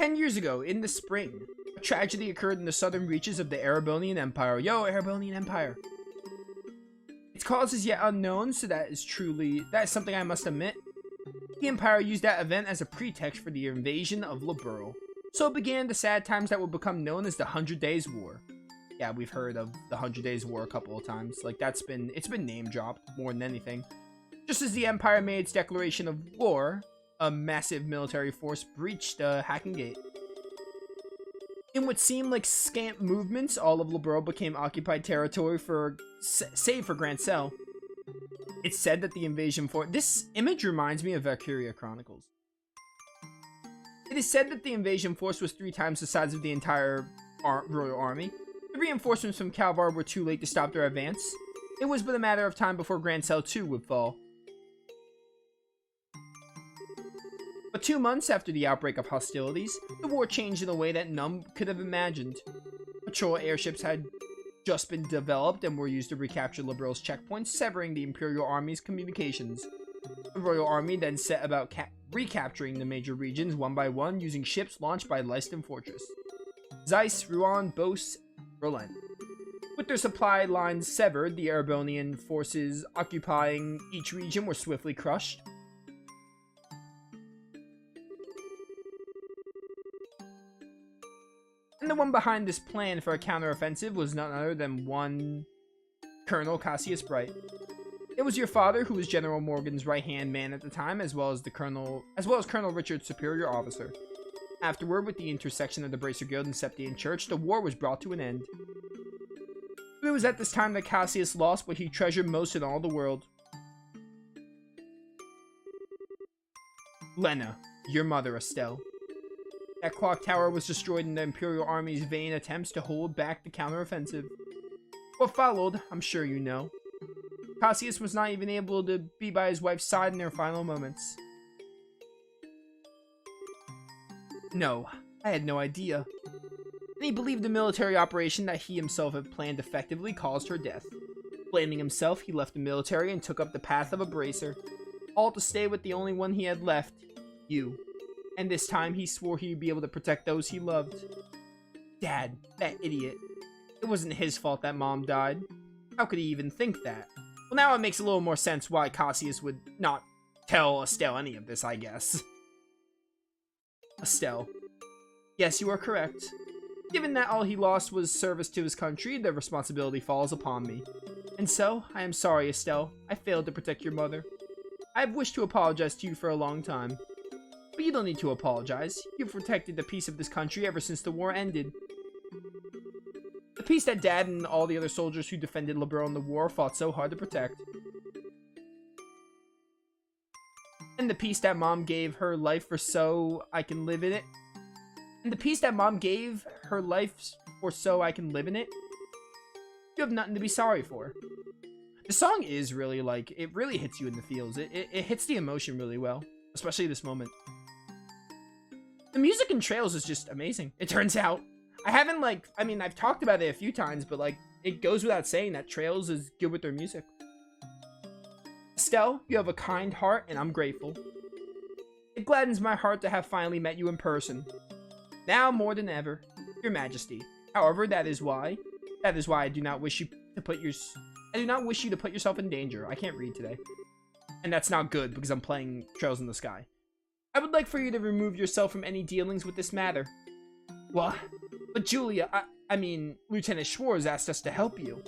10 years ago, in the spring, a tragedy occurred in the southern reaches of the Erebonian Empire. Yo, Erebonian Empire. Its cause is yet unknown, so that is something I must admit. The Empire used that event as a pretext for the invasion of Liberl. So began the sad times that would become known as the 100 Days War. Yeah, we've heard of the 100 Days War a couple of times. Like, it's been name dropped more than anything. Just as the Empire made its declaration of war, a massive military force breached the Hacking Gate. In what seemed like scant movements, all of Liberl became occupied territory save for Grand Cell. It's said that the invasion force... This image reminds me of Valkyria Chronicles. It is said that the invasion force was 3 times the size of the entire royal army. The reinforcements from Calvar were too late to stop their advance. It was but a matter of time before Grand Cell 2 would fall. But 2 months after the outbreak of hostilities, the war changed in a way that none could have imagined. Patrol airships had just been developed and were used to recapture Liberal's checkpoints, severing the Imperial Army's communications. The Royal Army then set about recapturing the major regions one by one using ships launched by Leiston Fortress. Zeiss, Rouen, Beauce, Roland. With their supply lines severed, the Erebonian forces occupying each region were swiftly crushed. And the one behind this plan for a counteroffensive was none other than one Colonel Cassius Bright. It was your father who was General Morgan's right-hand man at the time, as well as Colonel Richard's superior officer. Afterward, with the intersection of the Bracer Guild and Septian Church, the war was brought to an end. It was at this time that Cassius lost what he treasured most in all the world. Lena, your mother, Estelle. That clock tower was destroyed in the Imperial Army's vain attempts to hold back the counteroffensive. What followed, I'm sure you know. Cassius was not even able to be by his wife's side in their final moments. No, I had no idea. And he believed the military operation that he himself had planned effectively caused her death. Blaming himself, he left the military and took up the path of a bracer. All to stay with the only one he had left, you. And this time, he swore he would be able to protect those he loved. Dad, that idiot. It wasn't his fault that Mom died. How could he even think that? Well, now it makes a little more sense why Cassius would not tell Estelle any of this, I guess. Estelle. Yes, you are correct. Given that all he lost was service to his country, the responsibility falls upon me. And so, I am sorry, Estelle. I failed to protect your mother. I have wished to apologize to you for a long time. But you don't need to apologize. You've protected the peace of this country ever since the war ended. The peace that Dad and all the other soldiers who defended Liberl in the war fought so hard to protect. And the peace that Mom gave her life for so I can live in it. And the peace that Mom gave her life for so I can live in it. You have nothing to be sorry for. The song is really like, it really hits you in the feels. It hits the emotion really well. Especially this moment. The music in Trails is just amazing, it turns out. I've talked about it a few times, but it goes without saying that Trails is good with their music. Estelle, you have a kind heart, and I'm grateful. It gladdens my heart to have finally met you in person. Now more than ever, Your Majesty. However, that is why I do not wish you to put yourself in danger. I can't read today. And that's not good, because I'm playing Trails in the Sky. I would like for you to remove yourself from any dealings with this matter. What? But Julia, Lieutenant Schwartz asked us to help you.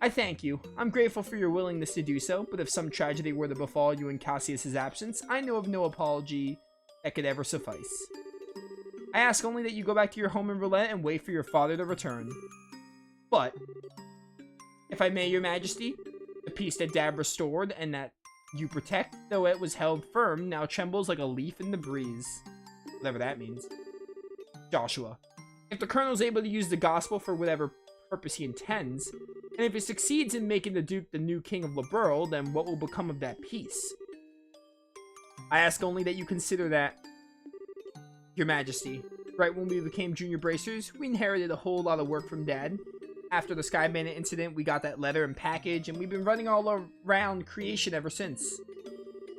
I thank you. I'm grateful for your willingness to do so, but if some tragedy were to befall you in Cassius's absence, I know of no apology that could ever suffice. I ask only that you go back to your home in Roulette and wait for your father to return. But, if I may, Your Majesty, the peace that Dad restored and that you protect, though it was held firm, now trembles like a leaf in the breeze. Whatever that means. Joshua. If the Colonel's able to use the gospel for whatever purpose he intends, and if he succeeds in making the Duke the new king of Liberl, then what will become of that peace? I ask only that you consider that, Your Majesty. Right when we became junior bracers, we inherited a whole lot of work from Dad. After the Sky Bandit incident, we got that letter and package, and we've been running all around creation ever since.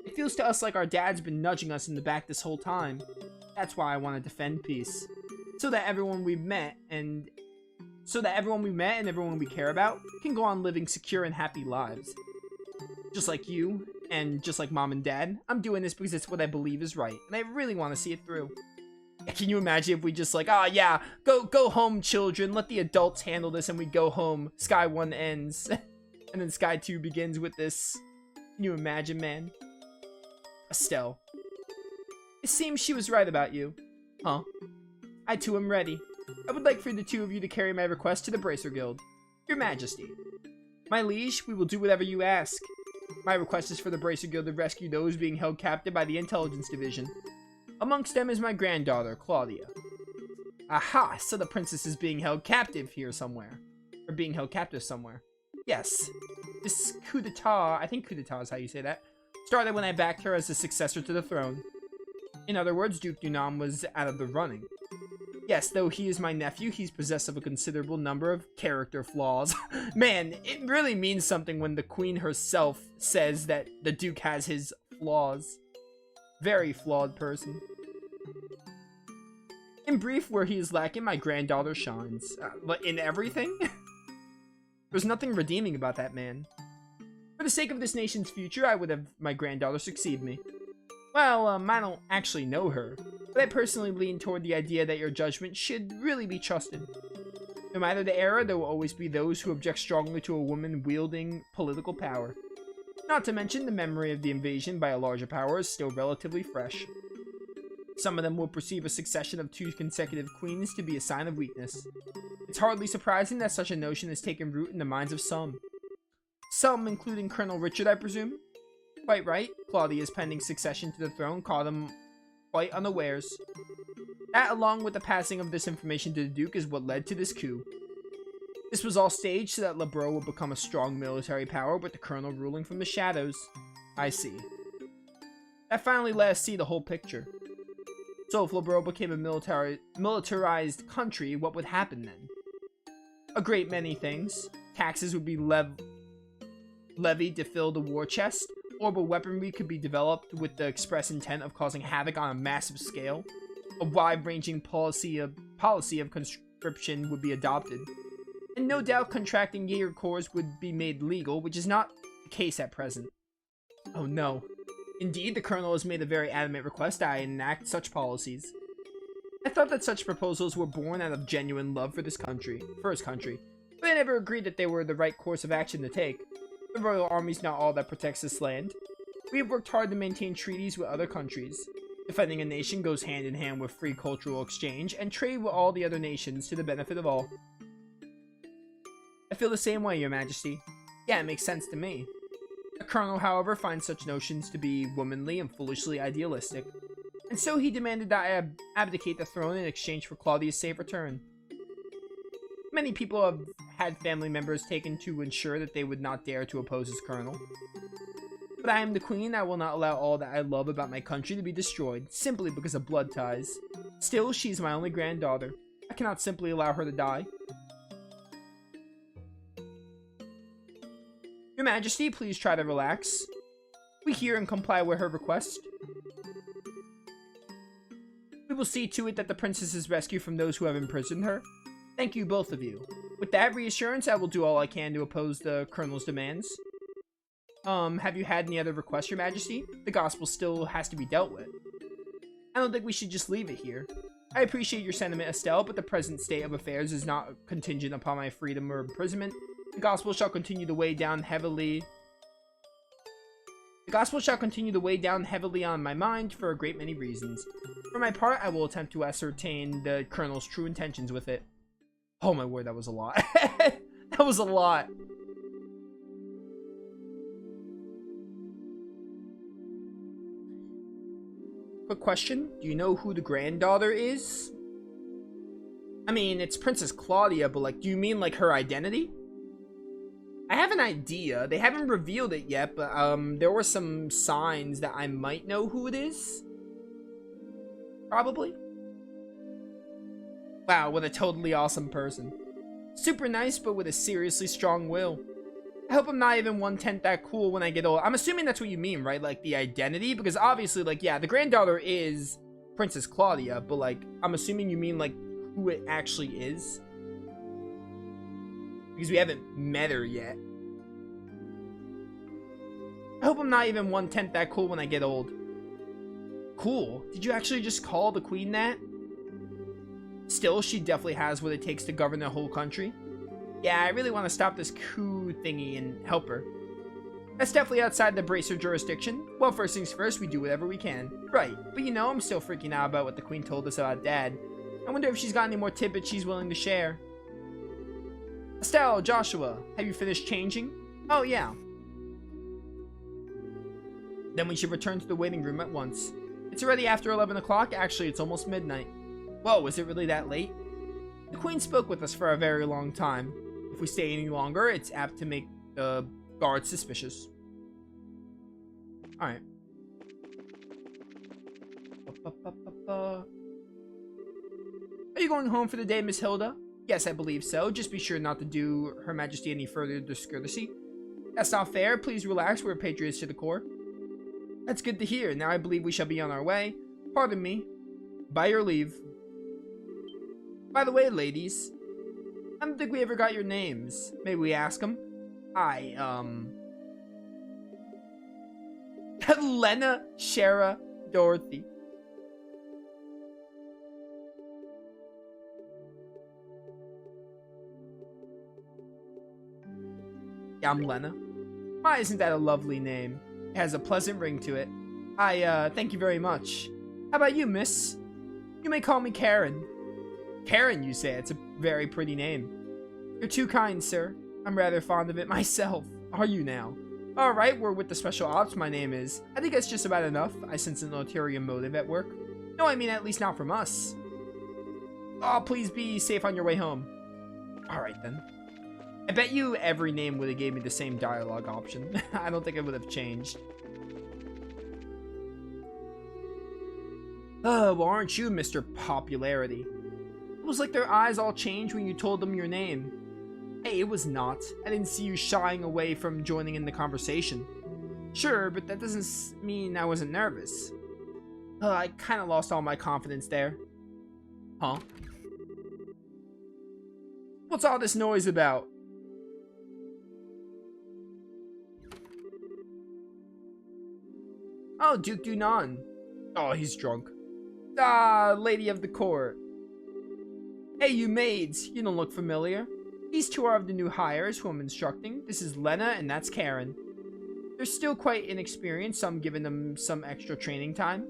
It feels to us like our dad's been nudging us in the back this whole time. That's why I want to defend peace. So that everyone we've met and everyone we care about can go on living secure and happy lives. Just like you, and just like mom and dad, I'm doing this because it's what I believe is right, and I really want to see it through. Can you imagine if we just like, oh yeah, go home children, let the adults handle this, and we go home, Sky 1 ends, and then Sky 2 begins with this. Can you imagine, man? Estelle. It seems she was right about you. Huh? I too am ready. I would like for the two of you to carry my request to the Bracer Guild. Your Majesty. My liege, we will do whatever you ask. My request is for the Bracer Guild to rescue those being held captive by the Intelligence Division. Amongst them is my granddaughter, Claudia. Aha, so the princess is being held captive here somewhere. Or being held captive somewhere. Yes. This coup d'etat, I think coup d'etat is how you say that, started when I backed her as the successor to the throne. In other words, Duke Dunam was out of the running. Yes, though he is my nephew, he's possessed of a considerable number of character flaws. Man, it really means something when the queen herself says that the Duke has his flaws. Very flawed person. In brief, where he is lacking, my granddaughter shines. But in everything? There's nothing redeeming about that man. For the sake of this nation's future, I would have my granddaughter succeed me. Well, I don't actually know her, but I personally lean toward the idea that your judgment should really be trusted. No matter the era, there will always be those who object strongly to a woman wielding political power. Not to mention, the memory of the invasion by a larger power is still relatively fresh. Some of them will perceive a succession of 2 consecutive queens to be a sign of weakness. It's hardly surprising that such a notion has taken root in the minds of some. Some, including Colonel Richard, I presume? Quite right, Claudia's pending succession to the throne caught him quite unawares. That, along with the passing of this information to the Duke, is what led to this coup. This was all staged so that Lebreau would become a strong military power with the Colonel ruling from the shadows. I see. That finally let us see the whole picture. So if Lebreau became a militarized country, what would happen then? A great many things. Taxes would be levied to fill the war chest. Orbital weaponry could be developed with the express intent of causing havoc on a massive scale. A wide-ranging policy of conscription would be adopted. And no doubt contracting Jaeger Corps would be made legal, which is not the case at present. Oh no. Indeed, the Colonel has made a very adamant request that I enact such policies. I thought that such proposals were born out of genuine love for this country, but I never agreed that they were the right course of action to take. The Royal Army's not all that protects this land. We have worked hard to maintain treaties with other countries. Defending a nation goes hand in hand with free cultural exchange and trade with all the other nations to the benefit of all. I feel the same way, Your Majesty. Yeah, it makes sense to me. The Colonel, however, finds such notions to be womanly and foolishly idealistic, and so he demanded that I abdicate the throne in exchange for Claudia's safe return. Many people have had family members taken to ensure that they would not dare to oppose his Colonel. But I am the Queen. I will not allow all that I love about my country to be destroyed, simply because of blood ties. Still, she is my only granddaughter. I cannot simply allow her to die. Your Majesty, please try to relax. We hear and comply with her request. We will see to it that the princess is rescued from those who have imprisoned her. Thank you, both of you. With that reassurance, I will do all I can to oppose the Colonel's demands. Have you had any other requests, Your Majesty? The gospel still has to be dealt with. I don't think we should just leave it here. I appreciate your sentiment, Estelle, but the present state of affairs is not contingent upon my freedom or imprisonment. The gospel shall continue to weigh down heavily. The gospel shall continue to weigh down heavily on my mind for a great many reasons. For my part, I will attempt to ascertain the Colonel's true intentions with it. Oh my word, that was a lot. That was a lot. Quick question. Do you know who the granddaughter is? I mean, it's Princess Claudia, but like, do you mean like her identity? I have an idea. They haven't revealed it yet, but there were some signs that I might know who it is. Probably. Wow, what a totally awesome person. Super nice, but with a seriously strong will. I hope I'm not even 1/10 that cool when I get old. I'm assuming that's what you mean, right? Like, the identity? Because obviously, like, yeah, the granddaughter is Princess Claudia, but like, I'm assuming you mean like who it actually is. Because we haven't met her yet. I hope I'm not even 1/10 that cool when I get old. Cool? Did you actually just call the queen that? Still, she definitely has what it takes to govern the whole country. Yeah, I really want to stop this coup thingy and help her. That's definitely outside the Bracer jurisdiction. Well, first things first, we do whatever we can. Right, but you know, I'm still freaking out about what the queen told us about Dad. I wonder if she's got any more tidbits she's willing to share. Estelle, Joshua, have you finished changing? Oh, yeah. Then we should return to the waiting room at once. It's already after 11 o'clock. Actually, it's almost midnight. Whoa, is it really that late? The queen spoke with us for a very long time. If we stay any longer, it's apt to make the guards suspicious. Alright. Are you going home for the day, Miss Hilda? Yes, I believe so. Just be sure not to do Her Majesty any further discourtesy. That's not fair. Please relax. We're patriots to the core. That's good to hear. Now I believe we shall be on our way. Pardon me. By your leave. By the way, ladies, I don't think we ever got your names. May we ask them? Lena, Shara, Dorothy. Yeah, I'm Lena. Why isn't that a lovely name? It has a pleasant ring to it. Thank you very much. How about you, miss? You may call me Karen. Karen, you say? It's a very pretty name. You're too kind, sir. I'm rather fond of it myself. Are you now? Alright, we're with the Special Ops, my name is. I think that's just about enough. I sense an ulterior motive at work. No, I mean at least not from us. Oh, please be safe on your way home. Alright then. I bet you every name would have gave me the same dialogue option. I don't think it would have changed. Oh, well, aren't you Mr. Popularity? It was like their eyes all changed when you told them your name. Hey, it was not. I didn't see you shying away from joining in the conversation. Sure, but that doesn't mean I wasn't nervous. I kind of lost all my confidence there. Huh? What's all this noise about? Oh, Duke Dunan. Oh, he's drunk. Ah, lady of the court. Hey, you maids. You don't look familiar. These two are of the new hires who I'm instructing. This is Lena, and that's Karen. They're still quite inexperienced, so I'm giving them some extra training time.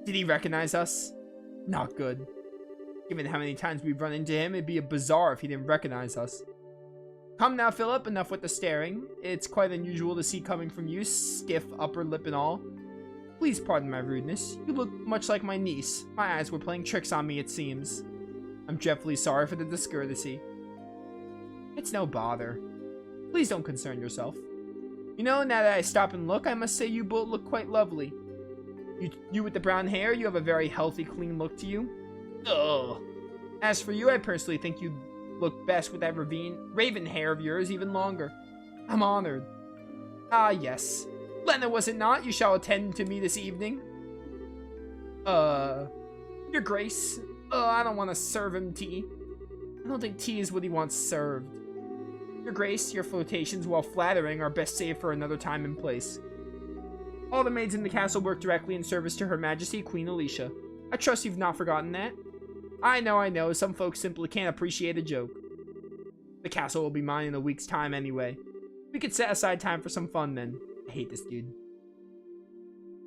Did he recognize us? Not good. Given how many times we've run into him, it'd be a bizarre if he didn't recognize us. Come now, Philip, enough with the staring. It's quite unusual to see coming from you, stiff upper lip and all. Please pardon my rudeness. You look much like my niece. My eyes were playing tricks on me, it seems. I'm dreadfully sorry for the discourtesy. It's no bother. Please don't concern yourself. You know, now that I stop and look, I must say you both look quite lovely. You with the brown hair, you have a very healthy, clean look to you. Ugh. As for you, I personally think you look best with that raven hair of yours even longer. I'm honored. Ah, yes. Lena, was it not? You shall attend to me this evening. Your Grace. I don't want to serve him tea. I don't think tea is what he wants served. Your Grace, your flirtations, while flattering, are best saved for another time and place. All the maids in the castle work directly in service to Her Majesty, Queen Alicia. I trust you've not forgotten that. I know. Some folks simply can't appreciate a joke. The castle will be mine in a week's time anyway. We could set aside time for some fun then. I hate this dude.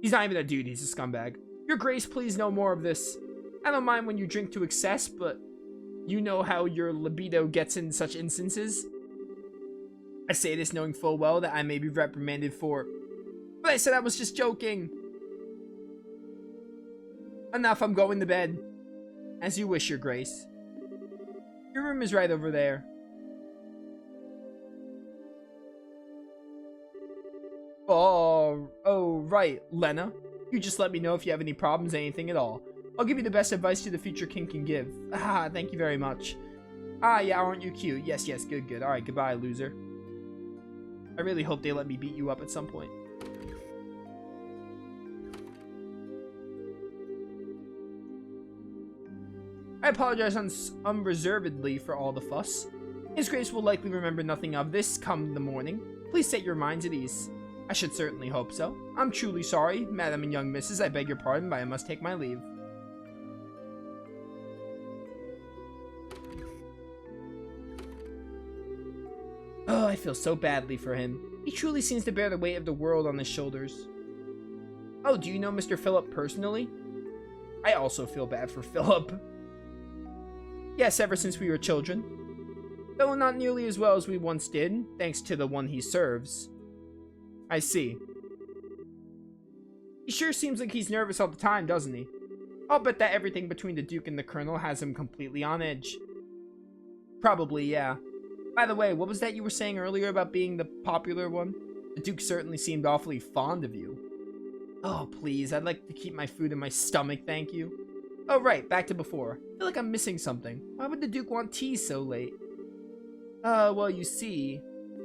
He's not even a dude, he's a scumbag. Your Grace, please no more of this. I don't mind when you drink to excess, but you know how your libido gets in such instances. I say this knowing full well that I may be reprimanded for... But I said I was just joking. Enough, I'm going to bed. As you wish, Your Grace. Your room is right over there. Oh, right, Lena. You just let me know if you have any problems, anything at all. I'll give you the best advice you the future king can give. Ah, thank you very much. Ah, yeah, aren't you cute? Yes, good. Alright, goodbye, loser. I really hope they let me beat you up at some point. I apologize unreservedly for all the fuss. His Grace will likely remember nothing of this come the morning. Please set your minds at ease. I should certainly hope so. I'm truly sorry, Madam and young Misses. I beg your pardon, but I must take my leave. Oh, I feel so badly for him. He truly seems to bear the weight of the world on his shoulders. Oh, do you know Mr. Philip personally? I also feel bad for Philip. Yes, ever since we were children. Though not nearly as well as we once did, thanks to the one he serves. I see. He sure seems like he's nervous all the time, doesn't he? I'll bet that everything between the Duke and the Colonel has him completely on edge. Probably, yeah. By the way, what was that you were saying earlier about being the popular one? The Duke certainly seemed awfully fond of you. Oh, please, I'd like to keep my food in my stomach, thank you. Oh, right, back to before. I feel like I'm missing something. Why would the Duke want tea so late? Well, you see...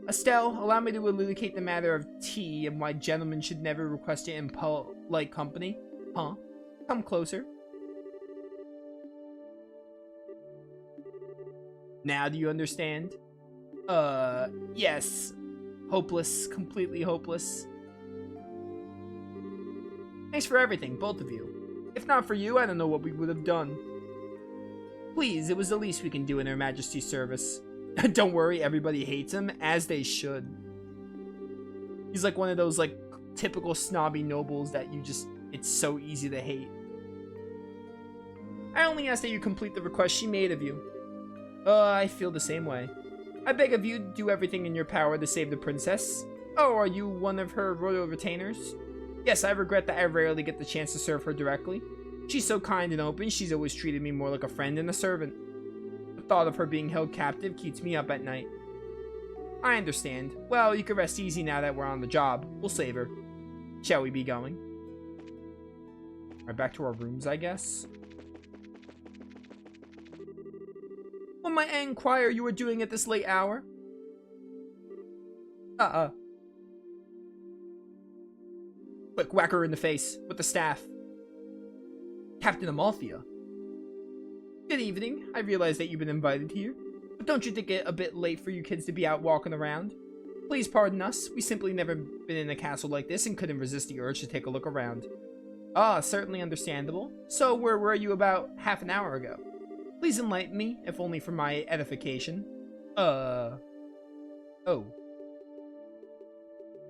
Estelle, allow me to elucidate the matter of tea and why gentlemen should never request it in polite company. Huh? Come closer. Now do you understand? Yes. Hopeless. Completely hopeless. Thanks for everything, both of you. If not for you, I don't know what we would have done. Please, it was the least we can do in Her Majesty's service. Don't worry, everybody hates him, as they should. He's like one of those, like, typical snobby nobles that you just... It's so easy to hate. I only ask that you complete the request she made of you. I feel the same way. I beg of you to do everything in your power to save the princess. Oh, are you one of her royal retainers? Yes, I regret that I rarely get the chance to serve her directly. She's so kind and open, she's always treated me more like a friend than a servant. The thought of her being held captive keeps me up at night. I understand. Well, you can rest easy now that we're on the job. We'll save her. Shall we be going? Right back to our rooms, I guess. What might I inquire you were doing at this late hour? Quick, whack her in the face with the staff. Captain Amalthea. Good evening. I realize that you've been invited here, but don't you think it a bit late for you kids to be out walking around? Please pardon us. We simply never been in a castle like this and couldn't resist the urge to take a look around. Ah, certainly understandable. So where were you about half an hour ago? Please enlighten me, if only for my edification. Oh.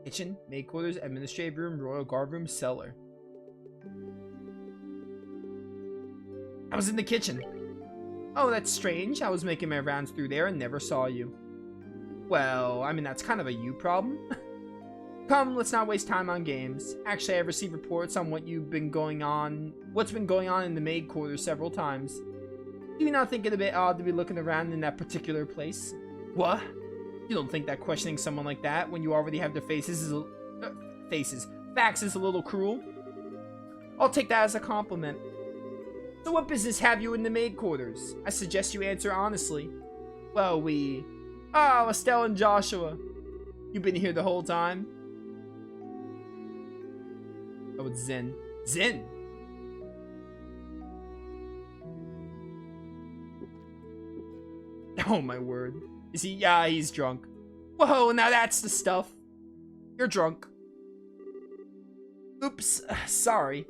Kitchen, maid quarters, administrative room, royal guard room, cellar. I was in the kitchen. Oh, that's strange. I was making my rounds through there and never saw you. Well, I mean, that's kind of a you problem. Come, let's not waste time on games. Actually, I've received reports on what's been going on in the maid quarters several times. Do you not think it a bit odd to be looking around in that particular place? What? You don't think that questioning someone like that when you already have their facts is a little cruel? I'll take that as a compliment. So what business have you in the maid quarters? I suggest you answer honestly. Well, Oh, Estelle and Joshua. You've been here the whole time? Oh, it's Zen. Zen! Oh, my word. Is he? Yeah, he's drunk. Whoa, now that's the stuff. You're drunk. Oops, sorry.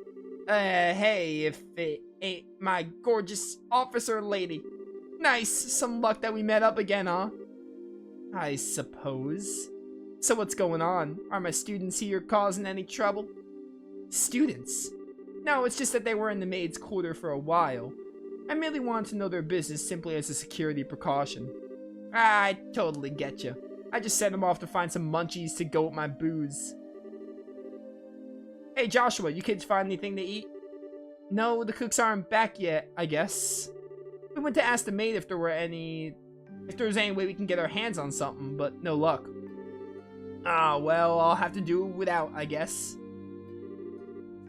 Hey, if it ain't my gorgeous officer lady. Nice, some luck that we met up again, huh? I suppose. So what's going on? Are my students here causing any trouble? Students? No, it's just that they were in the maid's quarter for a while. I merely wanted to know their business simply as a security precaution. I totally get you. I just sent them off to find some munchies to go with my booze. Hey Joshua, you kids find anything to eat? No, the cooks aren't back yet, I guess. We went to ask the maid if there was any way we can get our hands on something, but no luck. Ah, well, I'll have to do without, I guess.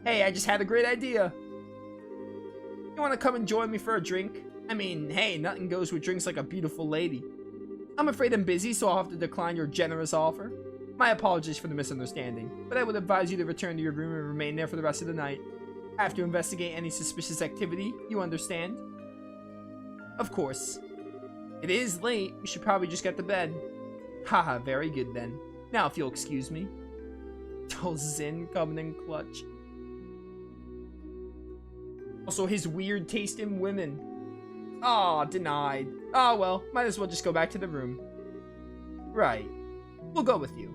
Hey, I just had a great idea. You want to come and join me for a drink? I mean, hey, nothing goes with drinks like a beautiful lady. I'm afraid I'm busy, so I'll have to decline your generous offer. My apologies for the misunderstanding, but I would advise you to return to your room and remain there for the rest of the night. I have to investigate any suspicious activity, you understand? Of course. It is late. We should probably just get to bed. Haha, very good then. Now if you'll excuse me. Oh, Zin coming in clutch. Also, his weird taste in women. Aw, denied. Ah, well, might as well just go back to the room. Right. We'll go with you.